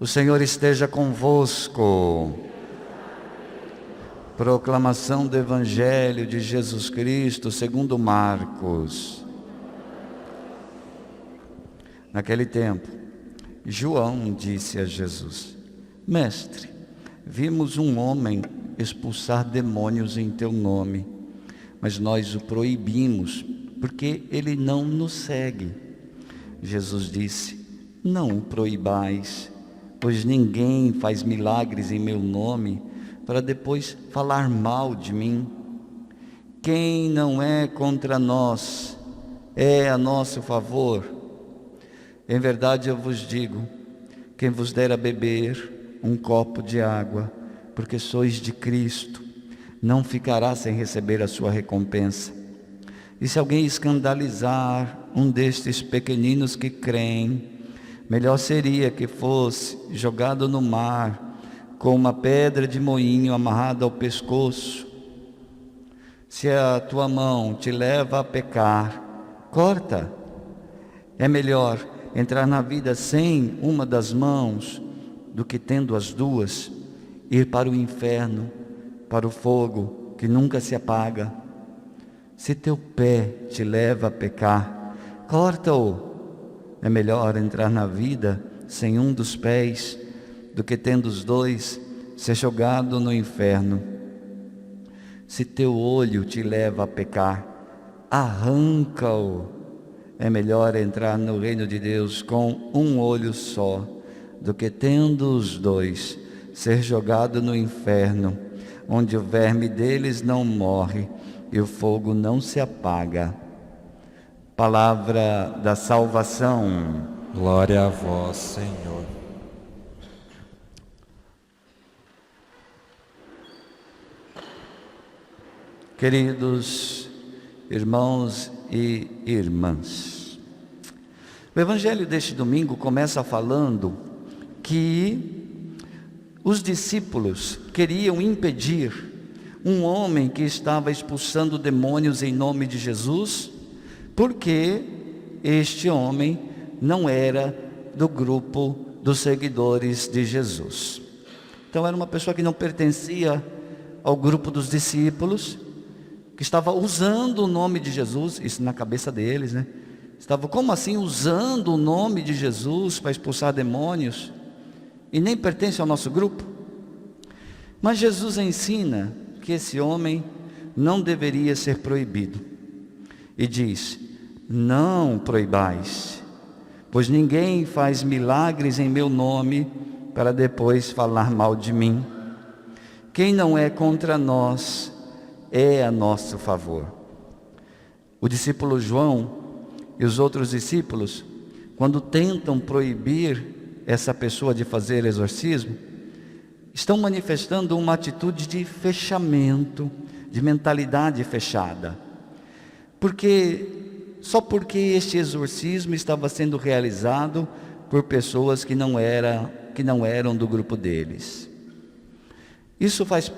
O Senhor esteja convosco. Proclamação do Evangelho de Jesus Cristo segundo Marcos. Naquele tempo, João disse a Jesus: Mestre, vimos um homem expulsar demônios em teu nome, mas nós o proibimos, porque ele não nos segue. Jesus disse: Não o proibais, pois ninguém faz milagres em meu nome para depois falar mal de mim. Quem não é contra nós é a nosso favor. Em verdade eu vos digo, quem vos der a beber um copo de água, porque sois de Cristo, não ficará sem receber a sua recompensa. E se alguém escandalizar um destes pequeninos que creem, melhor seria que fosse jogado no mar, com uma pedra de moinho amarrada ao pescoço. Se a tua mão te leva a pecar, corta. É melhor entrar na vida sem uma das mãos, do que tendo as duas, ir para o inferno, para o fogo que nunca se apaga. Se teu pé te leva a pecar, corta-o. É melhor entrar na vida sem um dos pés, do que tendo os dois, ser jogado no inferno. Se teu olho te leva a pecar, arranca-o. É melhor entrar no reino de Deus com um olho só, do que tendo os dois, ser jogado no inferno, onde o verme deles não morre e o fogo não se apaga. Palavra da salvação. Glória a vós, Senhor. Queridos irmãos e irmãs, o Evangelho deste domingo começa falando que os discípulos queriam impedir um homem que estava expulsando demônios em nome de Jesus, porque este homem não era do grupo dos seguidores de Jesus. Então era uma pessoa que não pertencia ao grupo dos discípulos, que estava usando o nome de Jesus, isso na cabeça deles, né? Estava, como assim, usando o nome de Jesus para expulsar demônios, e nem pertence ao nosso grupo? Mas Jesus ensina que esse homem não deveria ser proibido, e diz: não proibais, pois ninguém faz milagres em meu nome para depois falar mal de mim. Quem não é contra nós é a nosso favor. O discípulo João e os outros discípulos, quando tentam proibir essa pessoa de fazer exorcismo, estão manifestando uma atitude de fechamento, de mentalidade fechada. Só porque este exorcismo estava sendo realizado por pessoas que não eram do grupo deles. Isso faz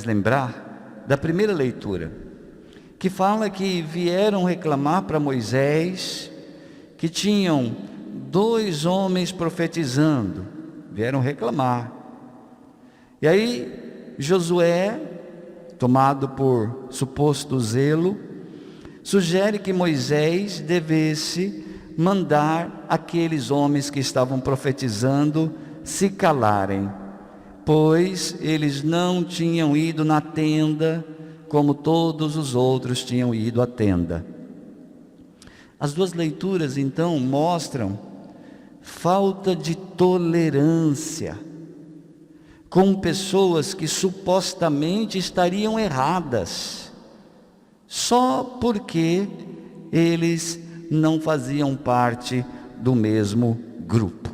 lembrar da primeira leitura, que fala que vieram reclamar para Moisés que tinham 2 homens profetizando. Vieram reclamar. E aí Josué, tomado por suposto zelo, sugere que Moisés devesse mandar aqueles homens que estavam profetizando se calarem, pois eles não tinham ido na tenda como todos os outros tinham ido à tenda. As duas leituras então mostram falta de tolerância com pessoas que supostamente estariam erradas, só porque eles não faziam parte do mesmo grupo.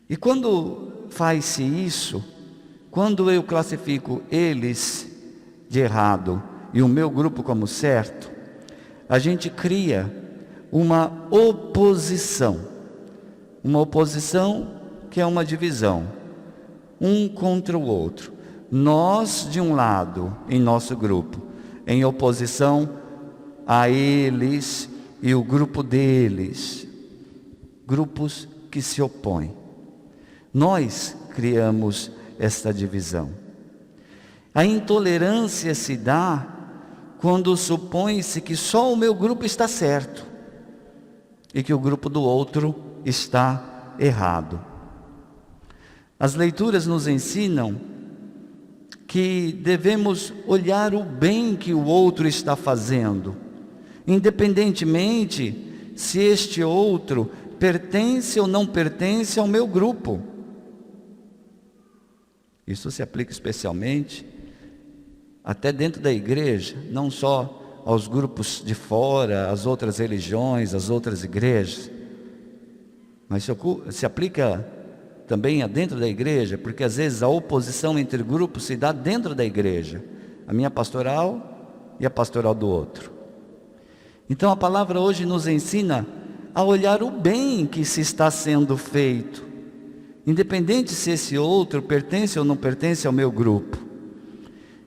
E quando faz-se isso, quando eu classifico eles de errado e o meu grupo como certo, a gente cria uma oposição que é uma divisão, um contra o outro. Nós de um lado, em nosso grupo, em oposição a eles e o grupo deles. grupos que se opõem. Nós criamos esta divisão. A intolerância se dá quando supõe-se que só o meu grupo está certo e que o grupo do outro está errado. As leituras nos ensinam que devemos olhar o bem que o outro está fazendo, independentemente se este outro pertence ou não pertence ao meu grupo. Isso se aplica especialmente até dentro da igreja, não só aos grupos de fora, às outras religiões, às outras igrejas, mas se aplica também dentro da igreja, porque às vezes a oposição entre grupos se dá dentro da igreja, a minha pastoral e a pastoral do outro. Então a palavra hoje nos ensina a olhar o bem que se está sendo feito, independente se esse outro pertence ou não pertence ao meu grupo.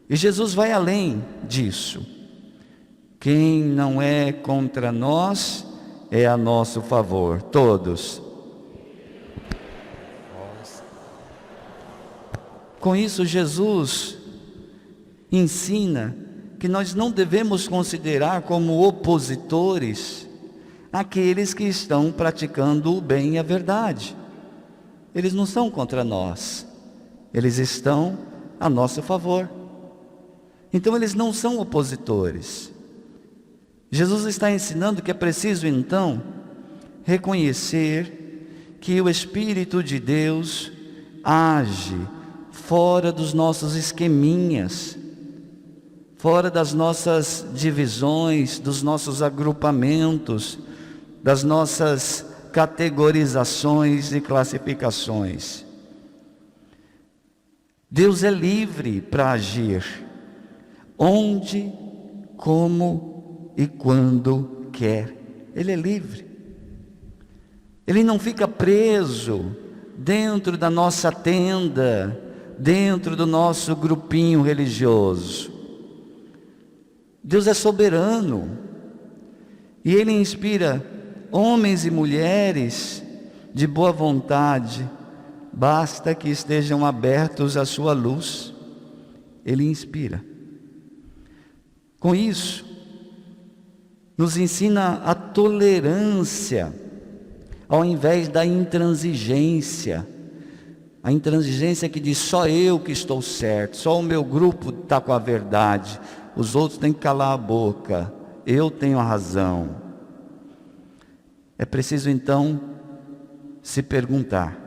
E Jesus vai além disso. Quem não é contra nós é a nosso favor. Todos. Com isso, Jesus ensina que nós não devemos considerar como opositores aqueles que estão praticando o bem e a verdade. Eles não são contra nós, eles estão a nosso favor. Então eles não são opositores. Jesus está ensinando que é preciso então reconhecer que o Espírito de Deus age fora dos nossos esqueminhas, fora das nossas divisões, dos nossos agrupamentos, das nossas categorizações e classificações. Deus é livre para agir, onde, como e quando quer. Ele é livre. Ele não fica preso dentro da nossa tenda, dentro do nosso grupinho religioso. Deus é soberano e Ele inspira homens e mulheres de boa vontade, basta que estejam abertos à sua luz. Ele inspira. Com isso, nos ensina a tolerância, ao invés da intransigência. A intransigência que diz, só eu que estou certo, só o meu grupo está com a verdade, os outros têm que calar a boca, eu tenho a razão. É preciso então se perguntar,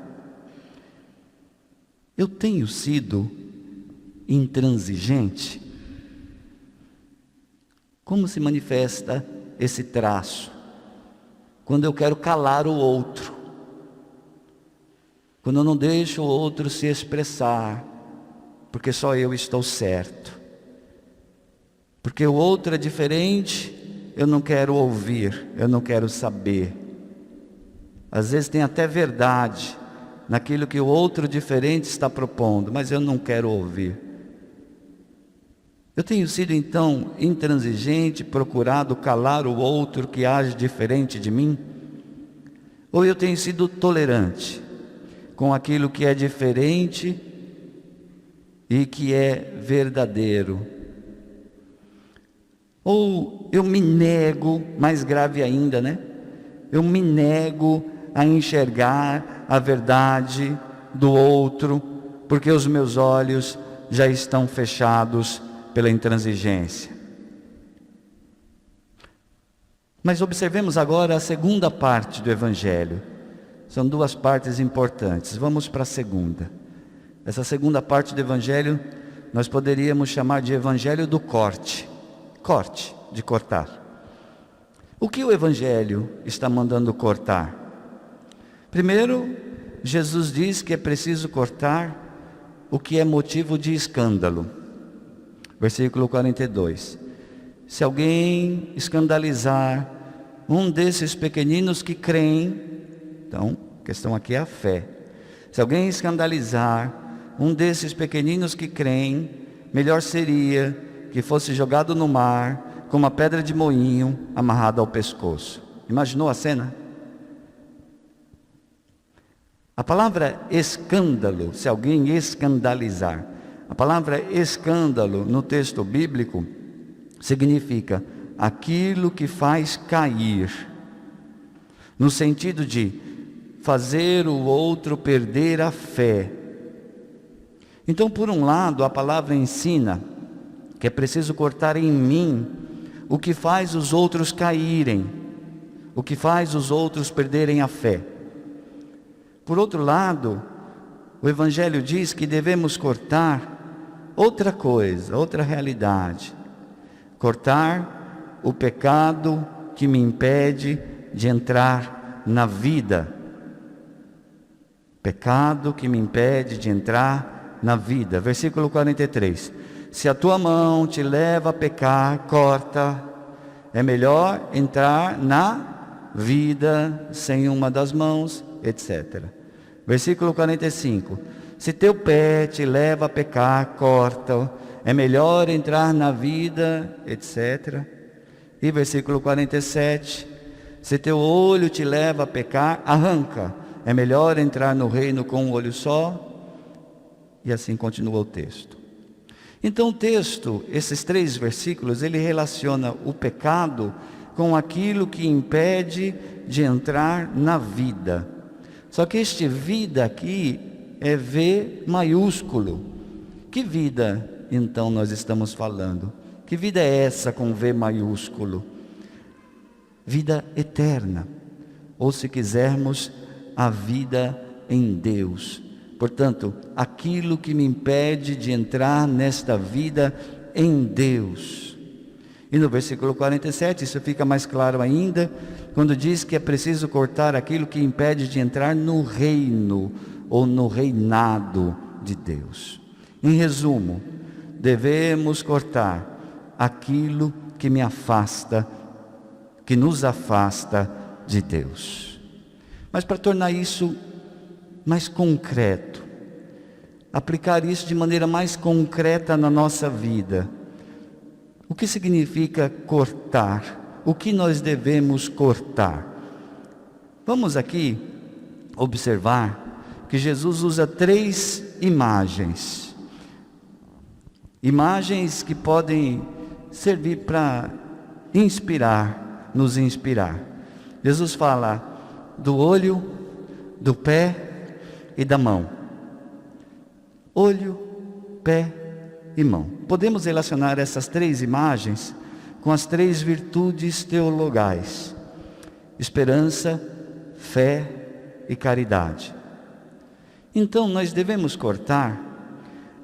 eu tenho sido intransigente? Como se manifesta esse traço? Quando eu quero calar o outro, quando eu não deixo o outro se expressar, porque só eu estou certo, porque o outro é diferente, eu não quero ouvir, eu não quero saber. Às vezes tem até verdade naquilo que o outro diferente está propondo, mas eu não quero ouvir. Eu tenho sido então intransigente, procurado calar o outro que age diferente de mim? Ou eu tenho sido tolerante com aquilo que é diferente e que é verdadeiro? Ou eu me nego, mais grave ainda, né? Eu me nego a enxergar a verdade do outro, porque os meus olhos já estão fechados pela intransigência. Mas observemos agora a segunda parte do Evangelho. São duas partes importantes. Vamos para a segunda. Essa segunda parte do Evangelho nós poderíamos chamar de Evangelho do corte. Corte, de cortar. O que o Evangelho está mandando cortar? Primeiro, Jesus diz que é preciso cortar o que é motivo de escândalo. Versículo 42. Se alguém escandalizar um desses pequeninos que creem, então, a questão aqui é a fé. Se alguém escandalizar um desses pequeninos que creem, melhor seria que fosse jogado no mar com uma pedra de moinho amarrada ao pescoço. Imaginou a cena? A palavra escândalo, se alguém escandalizar, a palavra escândalo no texto bíblico significa aquilo que faz cair, no sentido de fazer o outro perder a fé. Então, por um lado, a palavra ensina que é preciso cortar em mim o que faz os outros caírem, o que faz os outros perderem a fé. Por outro lado, o Evangelho diz que devemos cortar outra coisa, outra realidade. Cortar o pecado que me impede de entrar na vida. Pecado que me impede de entrar na vida. Versículo 43. Se a tua mão te leva a pecar, corta. É melhor entrar na vida sem uma das mãos, etc. Versículo 45. Se teu pé te leva a pecar, corta. É melhor entrar na vida, etc. E versículo 47. Se teu olho te leva a pecar, arranca. É melhor entrar no reino com um olho só. E assim continua o texto. Então o texto, esses 3 versículos, ele relaciona o pecado com aquilo que impede de entrar na vida. Só que este vida aqui é V maiúsculo. Que vida então nós estamos falando? Que vida é essa com V maiúsculo? Vida eterna, ou se quisermos, a vida em Deus. Portanto, aquilo que me impede de entrar nesta vida em Deus. E no versículo 47, isso fica mais claro ainda, quando diz que é preciso cortar aquilo que impede de entrar no reino, ou no reinado de Deus. Em resumo, devemos cortar aquilo que me afasta, que nos afasta de Deus. Mas para tornar isso mais concreto, aplicar isso de maneira mais concreta na nossa vida, o que significa cortar? O que nós devemos cortar? Vamos aqui observar que Jesus usa 3 imagens. Imagens que podem servir para inspirar, nos inspirar. Jesus fala do olho, do pé e da mão. Olho, pé e mão. Podemos relacionar essas 3 imagens com as 3 virtudes teologais: esperança, fé e caridade. Então nós devemos cortar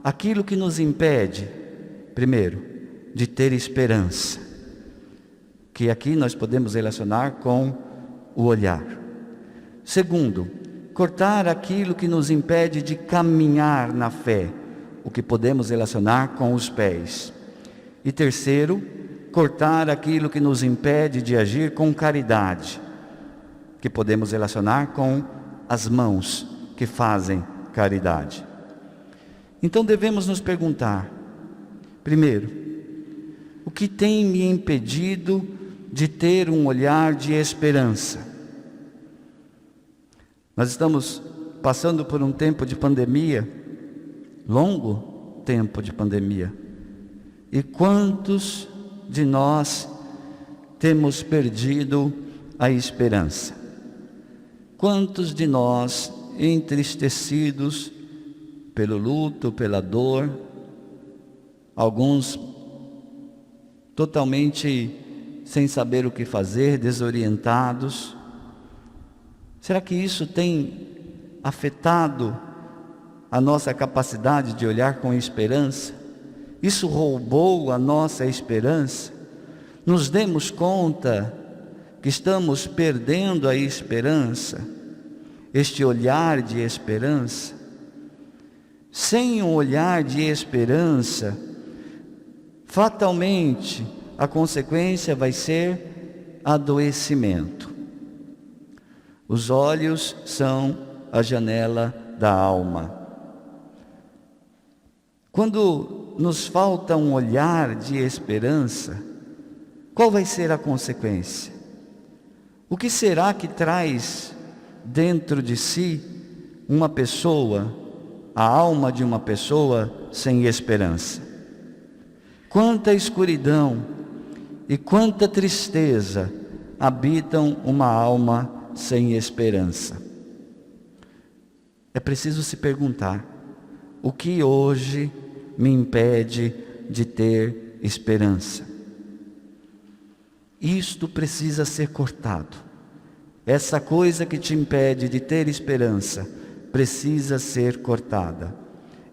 aquilo que nos impede, primeiro, de ter esperança, que aqui nós podemos relacionar com o olhar. Segundo, cortar aquilo que nos impede de caminhar na fé, o que podemos relacionar com os pés. E terceiro, cortar aquilo que nos impede de agir com caridade, que podemos relacionar com as mãos que fazem caridade. Então devemos nos perguntar, primeiro, o que tem me impedido de ter um olhar de esperança? Nós estamos passando por um tempo de pandemia, longo tempo de pandemia. E quantos de nós temos perdido a esperança? Quantos de nós entristecidos pelo luto, pela dor, alguns totalmente sem saber o que fazer, desorientados? Será que isso tem afetado a nossa capacidade de olhar com esperança? Isso roubou a nossa esperança? Nos demos conta que estamos perdendo a esperança, este olhar de esperança? Sem um olhar de esperança, fatalmente a consequência vai ser adoecimento. Os olhos são a janela da alma. Quando nos falta um olhar de esperança, qual vai ser a consequência? O que será que traz dentro de si uma pessoa, a alma de uma pessoa sem esperança. Quanta escuridão e quanta tristeza habitam uma alma sem esperança. É preciso se perguntar: o que hoje me impede de ter esperança? Isto precisa ser cortado. Essa coisa que te impede de ter esperança precisa ser cortada.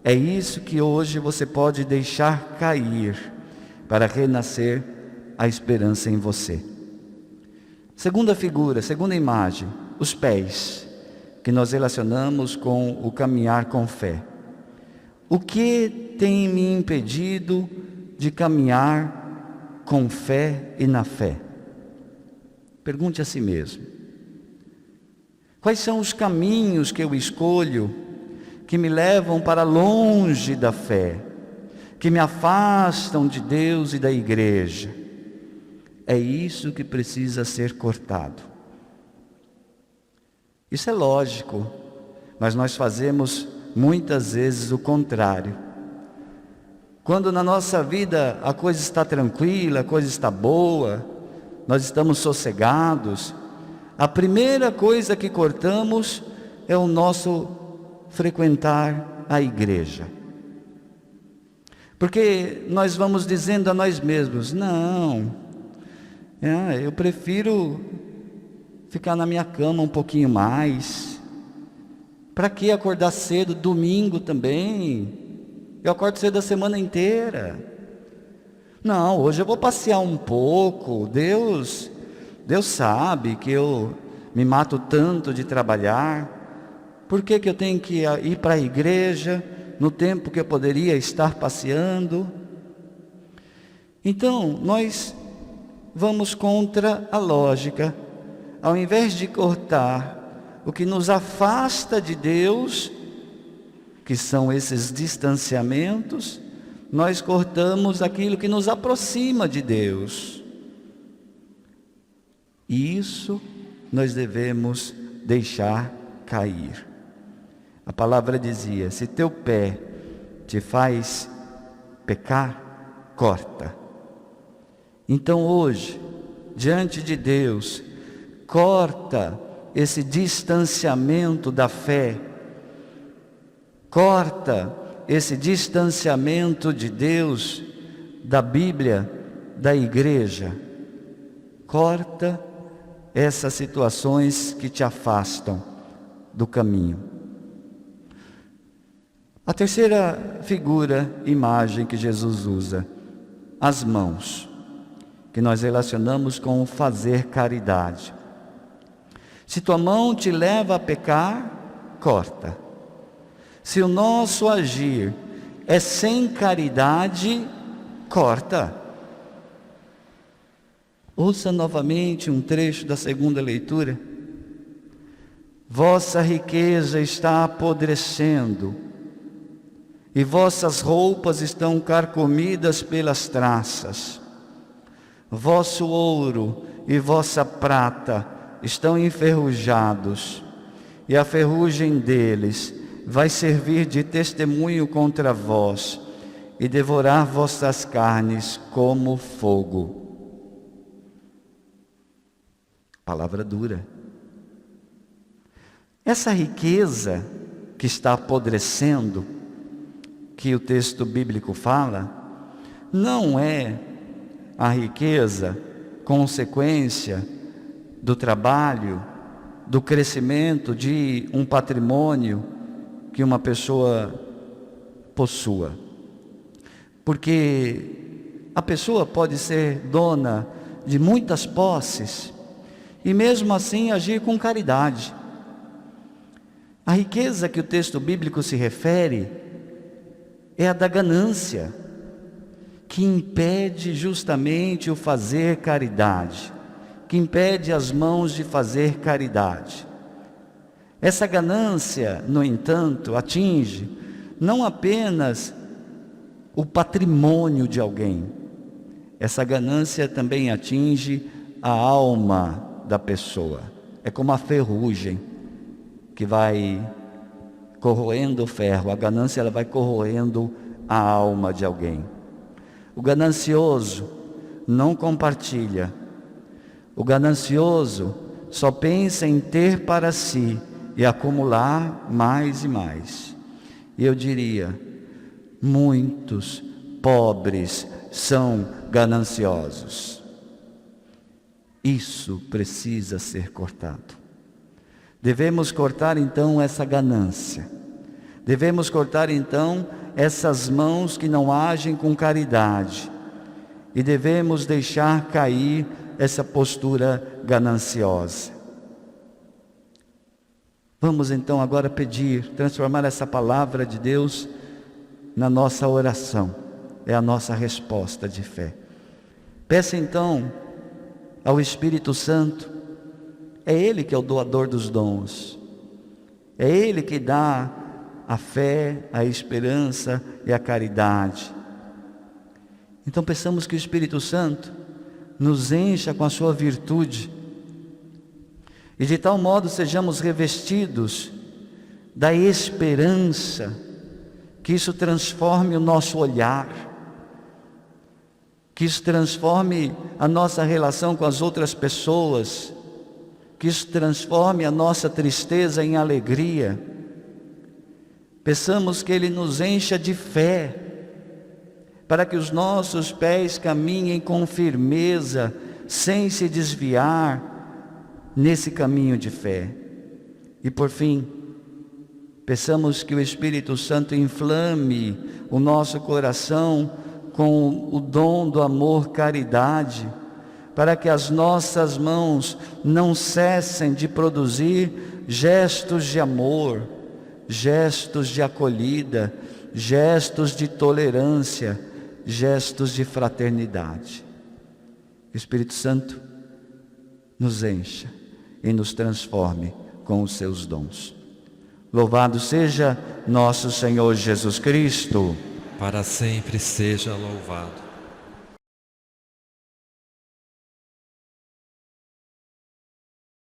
É isso que hoje você pode deixar cair para renascer a esperança em você. Segunda figura, segunda imagem, os pés, que nós relacionamos com o caminhar com fé. O que tem me impedido de caminhar com fé e na fé? Pergunte a si mesmo. Quais são os caminhos que eu escolho que me levam para longe da fé, que me afastam de Deus e da igreja? É isso que precisa ser cortado. Isso é lógico, mas nós fazemos muitas vezes o contrário. Quando na nossa vida a coisa está tranquila, a coisa está boa, nós estamos sossegados, a primeira coisa que cortamos é o nosso frequentar a igreja. Porque nós vamos dizendo a nós mesmos: não, eu prefiro ficar na minha cama um pouquinho mais. Para que acordar cedo? Domingo também. Eu acordo cedo a semana inteira. Não, hoje eu vou passear um pouco. Deus sabe que eu me mato tanto de trabalhar. Por que eu tenho que ir para a igreja no tempo que eu poderia estar passeando? Então, nós vamos contra a lógica. Ao invés de cortar o que nos afasta de Deus, que são esses distanciamentos, nós cortamos aquilo que nos aproxima de Deus. E isso nós devemos deixar cair. A palavra dizia: se teu pé te faz pecar, corta. Então hoje, diante de Deus, corta esse distanciamento da fé, corta esse distanciamento de Deus, da Bíblia, da igreja. Corta essas situações que te afastam do caminho. A terceira figura, imagem que Jesus usa, as mãos, que nós relacionamos com o fazer caridade. Se tua mão te leva a pecar, corta. Se o nosso agir é sem caridade, corta. Ouça novamente um trecho da segunda leitura. Vossa riqueza está apodrecendo, e vossas roupas estão carcomidas pelas traças. Vosso ouro e vossa prata estão enferrujados, e a ferrugem deles vai servir de testemunho contra vós, e devorar vossas carnes como fogo. Palavra dura. Essa riqueza que está apodrecendo, que o texto bíblico fala, não é a riqueza consequência do trabalho, do crescimento de um patrimônio que uma pessoa possua. Porque a pessoa pode ser dona de muitas posses e mesmo assim agir com caridade. A riqueza que o texto bíblico se refere é a da ganância, que impede justamente o fazer caridade, que impede as mãos de fazer caridade. Essa ganância, no entanto, atinge não apenas o patrimônio de alguém, essa ganância também atinge a alma da pessoa. É como a ferrugem que vai corroendo o ferro. A ganância, ela vai corroendo a alma de alguém. O ganancioso não compartilha. O ganancioso só pensa em ter para si e acumular mais e mais. E eu diria, muitos pobres são gananciosos. Isso precisa ser cortado. Devemos cortar então essa ganância. Devemos cortar então essas mãos que não agem com caridade. E devemos deixar cair essa postura gananciosa. Vamos então agora pedir, transformar essa palavra de Deus na nossa oração. É a nossa resposta de fé. Peça então ao Espírito Santo. É Ele que é o doador dos dons. É Ele que dá a fé, a esperança e a caridade. Então peçamos que o Espírito Santo nos encha com a sua virtude, e de tal modo sejamos revestidos da esperança, que isso transforme o nosso olhar, que isso transforme a nossa relação com as outras pessoas, que isso transforme a nossa tristeza em alegria. Peçamos que Ele nos encha de fé, para que os nossos pés caminhem com firmeza, sem se desviar nesse caminho de fé. E por fim, peçamos que o Espírito Santo inflame o nosso coração com o dom do amor, caridade, para que as nossas mãos não cessem de produzir gestos de amor, gestos de acolhida, gestos de tolerância, gestos de fraternidade. O Espírito Santo nos encha e nos transforme com os seus dons. Louvado seja nosso Senhor Jesus Cristo. Para sempre seja louvado.